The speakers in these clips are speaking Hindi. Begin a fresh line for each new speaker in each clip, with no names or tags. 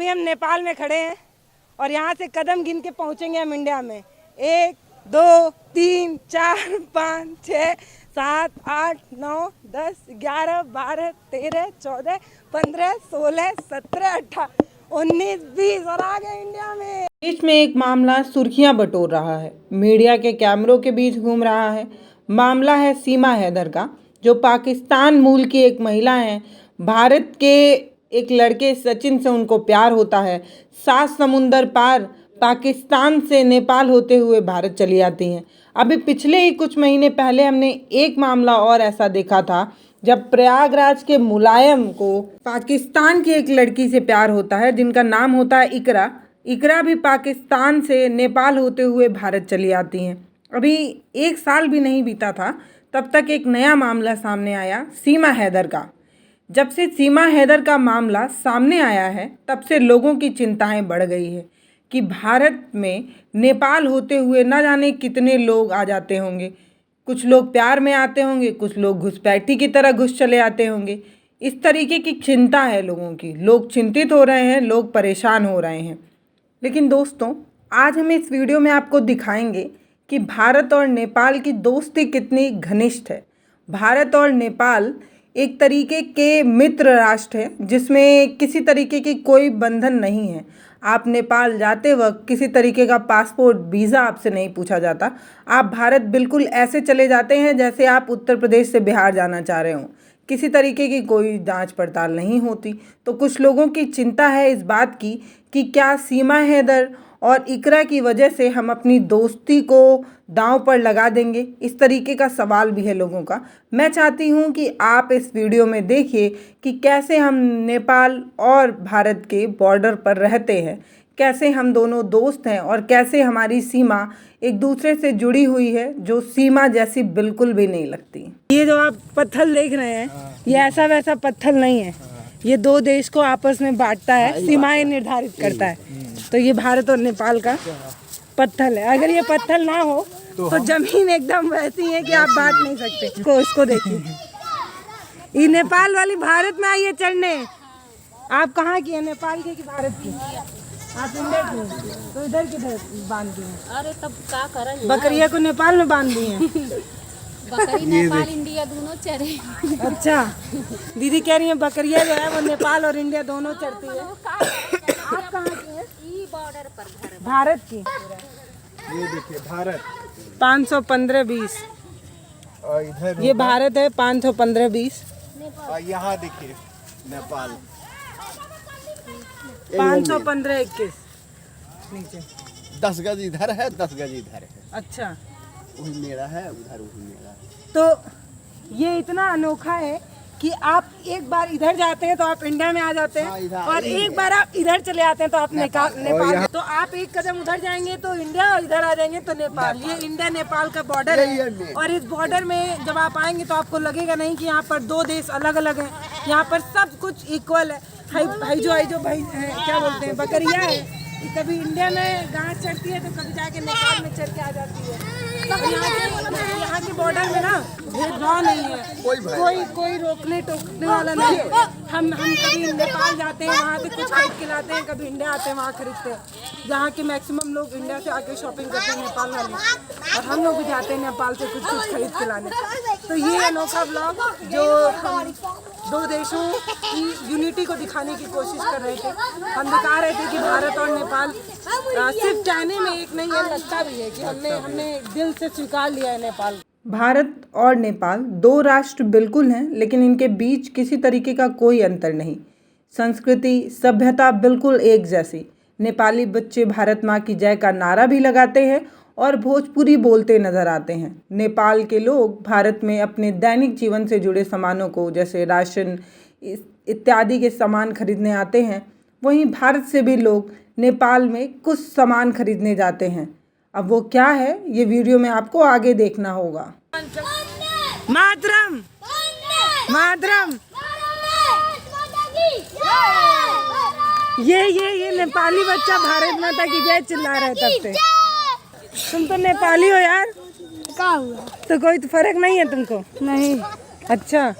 अभी हम नेपाल में खड़े हैं और यहाँ से कदम गिन के पहुँचेंगे हम इंडिया में। 1 2 3 4 5 6 7 8 9 10 11 12 13 14 15 16 17 18 19 20 और आ गए इंडिया में।
बीच में एक मामला सुर्खियां बटोर रहा है, मीडिया के कैमरों के बीच घूम रहा है। मामला है सीमा हैदर का, जो पाकिस्तान मूल की एक महिला हैं। भारत के एक लड़के सचिन से उनको प्यार होता है। 7 समुंदर पार पाकिस्तान से नेपाल होते हुए भारत चली आती हैं। अभी पिछले ही कुछ महीने पहले हमने एक मामला और ऐसा देखा था, जब प्रयागराज के मुलायम को पाकिस्तान की एक लड़की से प्यार होता है जिनका नाम होता है इकरा। इकरा भी पाकिस्तान से नेपाल होते हुए भारत चली आती हैं। अभी 1 साल भी नहीं बीता था तब तक एक नया मामला सामने आया, सीमा हैदर का। जब से सीमा हैदर का मामला सामने आया है तब से लोगों की चिंताएं बढ़ गई है कि भारत में नेपाल होते हुए न जाने कितने लोग आ जाते होंगे। कुछ लोग प्यार में आते होंगे, कुछ लोग घुसपैठी की तरह घुस चले आते होंगे। इस तरीके की चिंता है लोगों की। लोग चिंतित हो रहे हैं, लोग परेशान हो रहे हैं। लेकिन दोस्तों, आज हम इस वीडियो में आपको दिखाएंगे कि भारत और नेपाल की दोस्ती कितनी घनिष्ठ है। भारत और नेपाल एक तरीके के मित्र राष्ट्र हैं जिसमें किसी तरीके की कोई बंधन नहीं है। आप नेपाल जाते वक्त किसी तरीके का पासपोर्ट, वीज़ा आपसे नहीं पूछा जाता। आप भारत बिल्कुल ऐसे चले जाते हैं जैसे आप उत्तर प्रदेश से बिहार जाना चाह रहे हों। किसी तरीके की कोई जांच पड़ताल नहीं होती। तो कुछ लोगों की चिंता है इस बात की कि क्या सीमा हैदर और इकरा की वजह से हम अपनी दोस्ती को दांव पर लगा देंगे। इस तरीके का सवाल भी है लोगों का। मैं चाहती हूं कि आप इस वीडियो में देखिए कि कैसे हम नेपाल और भारत के बॉर्डर पर रहते हैं, कैसे हम दोनों दोस्त हैं और कैसे हमारी सीमा एक दूसरे से जुड़ी हुई है, जो सीमा जैसी बिल्कुल भी नहीं लगती।
ये जो आप पत्थर देख रहे हैं, ये ऐसा वैसा पत्थर नहीं है। ये 2 देश को आपस में बांटता है, सीमाएं निर्धारित करता है। तो ये भारत और नेपाल का पत्थर है। अगर ये पत्थर ना हो तो जमीन एकदम वैसी है कि आप बांट नहीं सकते। इसको देखिए, ये नेपाल वाली भारत में आई है चढ़ने। आप कहाँ की है, नेपाल की कि भारत की? आप इंडिया की हैं, तो इधर किधर बांध दी हैं?
अरे तब क्या करें,
बकरिया को नेपाल में बांध दी हैं।
बकरी नेपाल इंडिया दोनों चढ़े।
अच्छा, दीदी कह रही है बकरिया जो है वो नेपाल और इंडिया दोनों चढ़ती है। आप कहाँ की हैं?
बॉर्डर पर घर
भारत की।
ये देखिए भारत
515-20।
और इधर
ये भारत है 515-20।
और यहाँ देखिए नेपाल
515-21 नीचे।
10 गज इधर है, 10 गज इधर है।
अच्छा,
वही मेरा है, उधर वही मेरा है।
तो ये इतना अनोखा है कि आप एक बार इधर जाते हैं तो आप इंडिया में आ जाते हैं, और एक बार आप इधर चले आते हैं तो आप नेपाल। तो आप एक कदम उधर जाएंगे तो इंडिया, और इधर आ जाएंगे तो नेपाल। ये इंडिया नेपाल का बॉर्डर है। और इस बॉर्डर में जब आप आएंगे तो आपको लगेगा नहीं कि यहाँ पर 2 देश अलग अलग हैं। यहाँ पर सब कुछ इक्वल है। जो भाई क्या बोलते हैं, बकरिया है। कभी इंडिया में घास चढ़ती है तो कभी जाके नेपाल में चढ़ के आ जाती है। यहाँ के बॉर्डर में ना भेदभाव नहीं है, कोई रोकने टोकने वाला नहीं है। हम कभी नेपाल जाते हैं, वहाँ से कुछ खरीद के लाते हैं, कभी इंडिया आते हैं, वहाँ खरीदते हैं। जहाँ के मैक्सिमम लोग इंडिया से आके शॉपिंग करते हैं, नेपाल वाले, और हम लोग भी जाते हैं नेपाल से कुछ खरीद के लाने। तो ये अनोखा ब्लॉग जो हम 2 देशों की यूनिटी को दिखाने की कोशिश कर रहे थे। हम दिखा रहे थे कि भारत और नेपाल सिर्फ कहने में एक नहीं है, लगता भी है कि हमने दिल से स्वीकार लिया है नेपाल।
भारत और नेपाल 2 राष्ट्र बिल्कुल हैं, लेकिन इनके बीच किसी तरीके का कोई अंतर नहीं। संस्कृति, सभ्यता बिल्कुल एक जैसी। नेपाली बच्चे भारत माँ की जय का नारा भी लगाते हैं और भोजपुरी बोलते नजर आते हैं। नेपाल के लोग भारत में अपने दैनिक जीवन से जुड़े सामानों को, जैसे राशन इत्यादि के सामान खरीदने आते हैं। वहीं भारत से भी लोग नेपाल में कुछ सामान खरीदने जाते हैं। अब वो क्या है, ये वीडियो में आपको आगे देखना होगा।
मातरम मातरम। ये नेपाली बच्चा भारत माता की जय चिल्ला रहा है तब से। तुम तो नेपाली हो यार।
क्या हुआ?
तो कोई तो फर्क नहीं है तुमको?
नहीं।
अच्छा,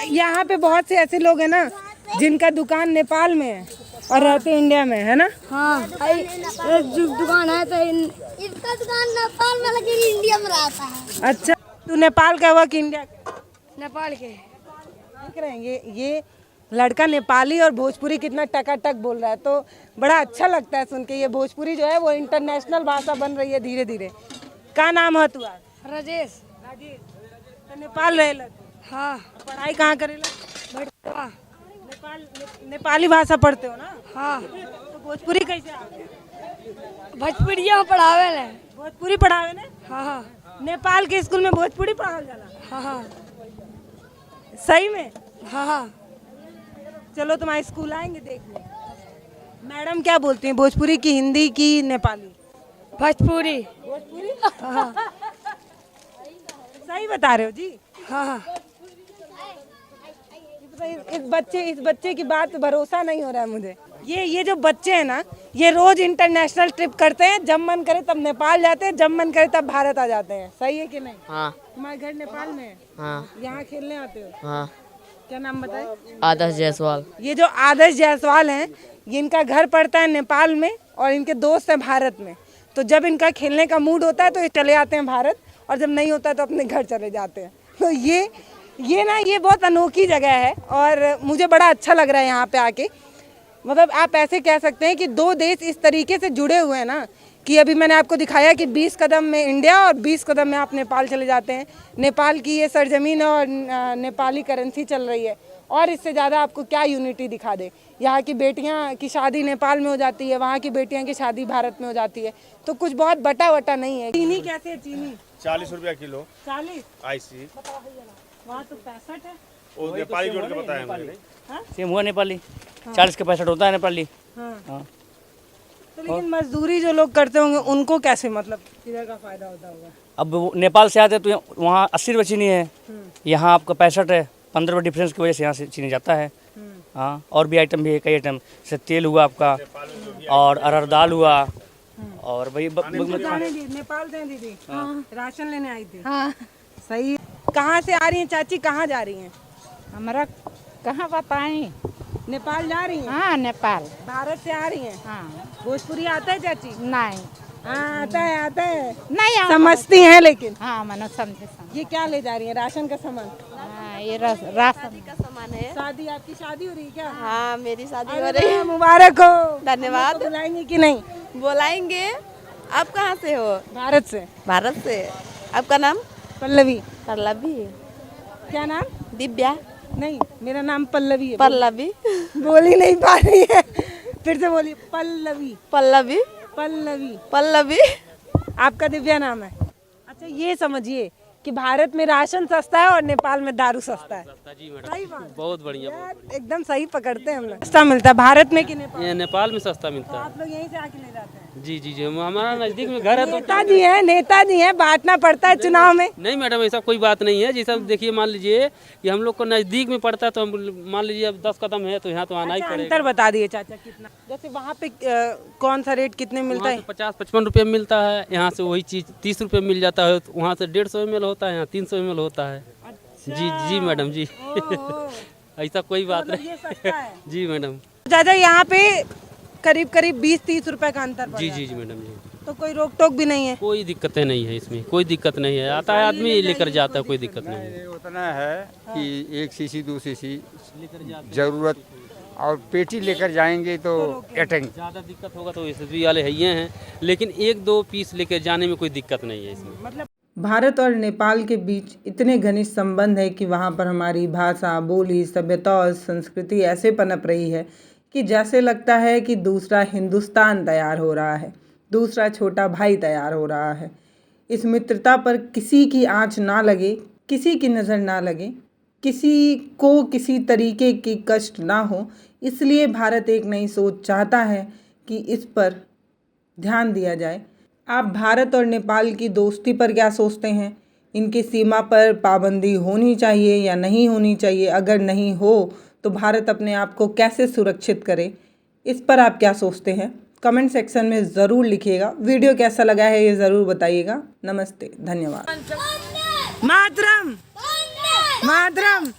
यहाँ पे बहुत से ऐसे लोग हैं ना जिनका दुकान नेपाल में है, और रहते इंडिया में, है ना?
हाँ, एक दुकान है तो इसका दुकान नेपाल में लगी, इंडिया में रहता है।
अच्छा, तू नेपाल का हुआ कि इंडिया का?
नेपाल के।
देख रहे हैं ये लड़का नेपाली और भोजपुरी कितना टकाटक बोल रहा है, तो बड़ा अच्छा लगता है सुन के। ये भोजपुरी जो है वो इंटरनेशनल भाषा बन रही है धीरे धीरे। का नाम है तू?
राजेश।
राजेश, तो नेपाल रहेला?
हाँ।
पढ़ाई कहाँ करेला?
भटवा।
नेपाली भाषा पढ़ते हो ना?
हाँ।
तो भोजपुरी कैसे आ गया?
भोजपुरिया पढ़ावे ले।
भोजपुरी पढ़ावे ने?
हाँ हाँ।
नेपाल के स्कूल में भोजपुरी पढ़ावल जाला?
हाँ हाँ।
सही में?
हाँ हाँ।
चलो तुम्हारे स्कूल आएंगे देखने। मैडम क्या बोलती हैं, भोजपुरी की, हिंदी की, नेपाली?
भोजपुरी।
भोजपुरी?
हाँ।
सही बता रहे हो जी?
हाँ हाँ।
इस बच्चे की बात भरोसा नहीं हो रहा है मुझे। ये जो बच्चे हैं ना, ये रोज इंटरनेशनल ट्रिप करते हैं। जब मन करे तब नेपाल जाते हैं, जब मन करे तब भारत आ जाते हैं। सही है कि नहीं?
हाँ।
तुम्हारे घर नेपाल में है?
हाँ।
यहाँ खेलने आते हो?
हाँ।
क्या नाम बताए?
आदर्श जायसवाल।
ये जो आदर्श जायसवाल हैं, इनका घर पड़ता है नेपाल में और इनके दोस्त हैं भारत में। तो जब इनका खेलने का मूड होता है तो ये चले आते हैं भारत, और जब नहीं होता है तो अपने घर चले जाते हैं। तो ये बहुत अनोखी जगह है और मुझे बड़ा अच्छा लग रहा है यहाँ पे आके। मतलब आप ऐसे कह सकते हैं कि दो देश इस तरीके से जुड़े हुए हैं ना, कि अभी मैंने आपको दिखाया कि 20 कदम में इंडिया और 20 कदम में आप नेपाल चले जाते हैं। नेपाल की ये सरजमीन और नेपाली करेंसी चल रही है, और इससे ज़्यादा आपको क्या यूनिटी दिखा दे। यहाँ की बेटियाँ की शादी नेपाल में हो जाती है, वहाँ की बेटियाँ की शादी भारत में हो जाती है, तो कुछ बहुत बटा वटा नहीं है। चीनी कैसे है? चीनी
40 रुपया किलो
40,
आईसी।
वहाँ तो 65 है।
वो नेपाली जोड़ के बताया मैंने।
सेम हुआ नेपाली 40 के 65 होता है नेपाली।
हाँ। तो लेकिन मजदूरी जो लोग करते होंगे उनको कैसे, मतलब किधर का फायदा होता होगा?
अब वो नेपाल से आते तो वहाँ 80 रुपये चीनी है, यहाँ आपका 65 है। 15 रुपये डिफरेंस की वजह से यहाँ से चीनी जाता है। हाँ, और भी आइटम भी है, कई आइटम जैसे तेल हुआ आपका, और अरहर दाल हुआ, और भाई
नेपाल से दीदी राशन लेने आई थी। हाँ। सही। कहाँ से आ रही हैं चाची, कहाँ जा रही हैं?
हमारा कहाँ बताएं?
नेपाल जा रही हैं?
हाँ, नेपाल।
भारत से आ रही हैं?
हाँ।
भोजपुरी आता है चाची?
नहीं।
हाँ, आता है।
नहीं
समझती हैं लेकिन?
हाँ, मैंने समझे।
ये क्या ले जा रही हैं? राशन का सामान?
हाँ, ये राशन
का सामान है।
शादी, आपकी शादी हो रही है क्या?
हाँ, मेरी शादी हो रही है।
मुबारक हो।
धन्यवाद।
बुलाएंगे कि नहीं?
बुलाएंगे। आप कहाँ से हो?
भारत से।
भारत से। आपका नाम?
पल्लवी।
पल्लवी।
क्या नाम?
दिव्या।
नहीं, मेरा नाम पल्लवी है।
पल्लवी।
बोल ही नहीं पा रही है, फिर से बोलिए। पल्लवी।
पल्लवी।
पल्लवी।
पल्लवी।
आपका दिव्या नाम है? अच्छा, ये समझिए कि भारत में राशन सस्ता है और नेपाल में दारू सस्ता है। सही बात।
बहुत बढ़िया।
एकदम सही पकड़ते हैं हम लोग। सस्ता मिलता है भारत में कि नेपाल?
ये नेपाल में सस्ता
तो
मिलता है।
आप लोग यहीं से आके ले जाते हैं?
जी जी जी, हमारा नज़दीक में घर है।
नेताजी हैं, बांटना पड़ता है चुनाव में।
नहीं मैडम, ऐसा कोई बात नहीं है। जैसा देखिए, मान लीजिए कि हम लोग को नज़दीक में पड़ता है, तो हम मान लीजिए अब 10 कदम है तो यहाँ तो आना ही पड़ेगा।
अंतर बता दिए चाचा कितना, जैसे वहाँ पे कौन सा रेट कितने मिलता है?
50-55 रुपये मिलता है, यहाँ से वही चीज़ 30 रुपये मिल जाता है। वहाँ से 150 ml होता है, यहाँ 300 ml होता है। जी जी मैडम जी। ऐसा कोई बात नहीं।
ये सस्ता है।
जी मैडम।
चाचा, यहाँ पे करीब 20-30 रुपए का अंतर पड़
जी
रहा है।
जी जी मैडम जी।
तो कोई रोक टोक भी नहीं है?
कोई दिक्कतें नहीं है इसमें, कोई दिक्कत नहीं है। आता है आदमी लेकर जाता है, कोई दिक्कत नहीं है।
उतना है कि 1 सीसी 2 सीसी जरूरत, और पेटी लेकर जाएंगे तो अटेंगे।
ज़्यादा दिक्कत होगा तो एसएसबी वाले है ये हैं, लेकिन 1-2 पीस लेकर जाने में कोई दिक्कत नहीं है इसमें।
मतलब
भारत और नेपाल के बीच इतने घनिष्ठ संबंध है कि वहाँ पर हमारी भाषा, बोली, सभ्यता और संस्कृति ऐसे पनप रही है कि जैसे लगता है कि दूसरा हिंदुस्तान तैयार हो रहा है, दूसरा छोटा भाई तैयार हो रहा है। इस मित्रता पर किसी की आँच ना लगे, किसी की नज़र ना लगे, किसी को किसी तरीके की कष्ट ना हो, इसलिए भारत एक नई सोच चाहता है कि इस पर ध्यान दिया जाए। आप भारत और नेपाल की दोस्ती पर क्या सोचते हैं? इनकी सीमा पर पाबंदी होनी चाहिए या नहीं होनी चाहिए? अगर नहीं हो तो भारत अपने आप को कैसे सुरक्षित करे? इस पर आप क्या सोचते हैं? कमेंट सेक्शन में ज़रूर लिखिएगा। वीडियो कैसा लगा है ये ज़रूर बताइएगा। नमस्ते, धन्यवाद।
मातरम। मातरम।